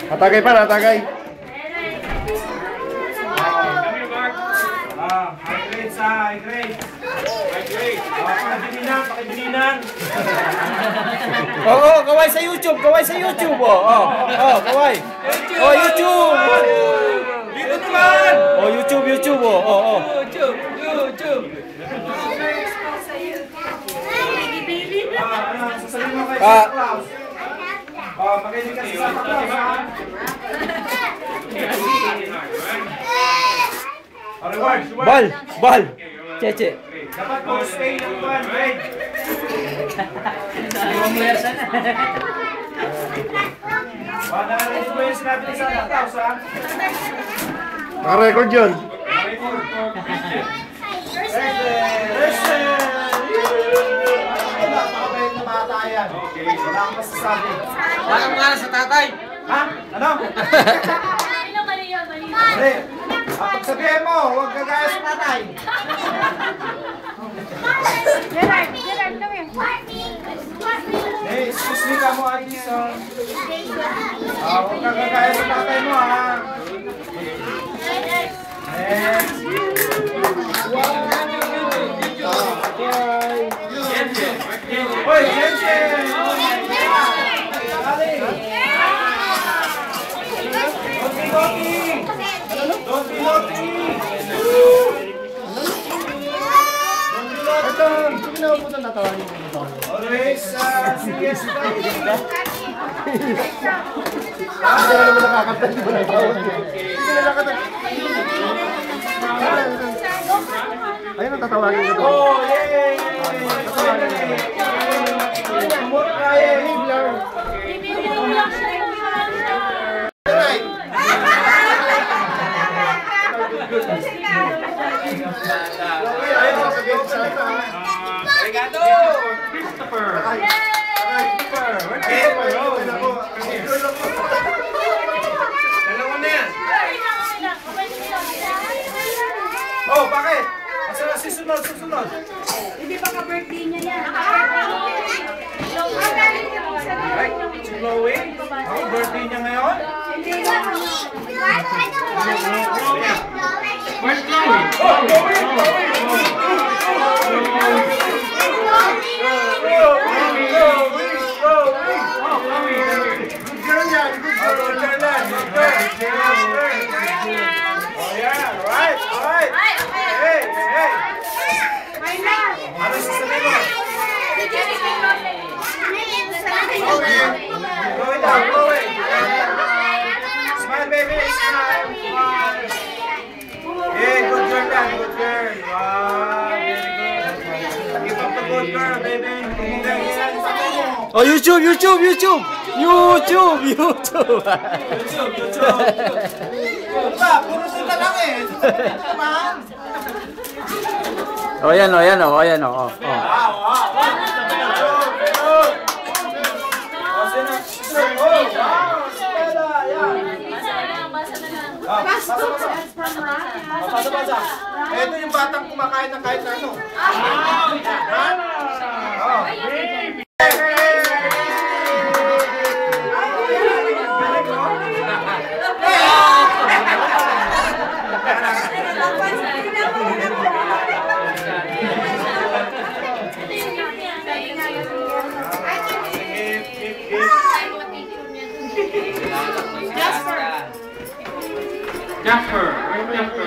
Natagay pa, natagay. High grade sa high grade. High grade. Pakibininan. Oo, kaway sa YouTube, kaway sa YouTube. Kaway. Oh, YouTube. Dito naman. Oh, YouTube. YouTube. Sasalin mo kayo sa Klaus. Makinig kasi sa Klaus, ha? Bal. Cheche. Dapat mo stay ng one grade. Narinig mo yung sinabi ni Santa Claus, ha? Naka-record yun. Napakabait na bata yan. Wala akong masasabi. Walang mga sa tatay. Ha? Ano? Mali. Pag sabihin mo, huwag kagaya sa tatay. Gerard, come here. Hey, excuse me ka mo, Ate Son. Huwag kagaya sa tatay mo, ha? Next. Hoy, Jensen! Don't be naughty! Ito, hindi na po tatawanin ko ito. Always, serious tayo. Hindi na naman nakakanta, hindi mo nakakawag. Hindi na nakakanta. Ayun ang tatawagin ko ito. Oh, yay! Kumot kaya, Hibler. Obrigado! Christopher! Christopher! Where's Christopher? Dalawa na yan. Oh, bakit? Asa si sunod? Hindi pa ka-birthday niya yan. Ay, si Chloe? Oh, birthday niya ngayon? Hindi na. Where's Chloe? Oh, Chloe! Smile, baby, smile. Hey, good girl, Dan. Good girl. Wow, very good. Keep up the good girl, baby. Oh, YouTube. Diba, puro sila lang eh. Oh, ayan. Wow. Basa. Ito yung batang kumakain ng kahit na ano. Jasper. Where's Jasper?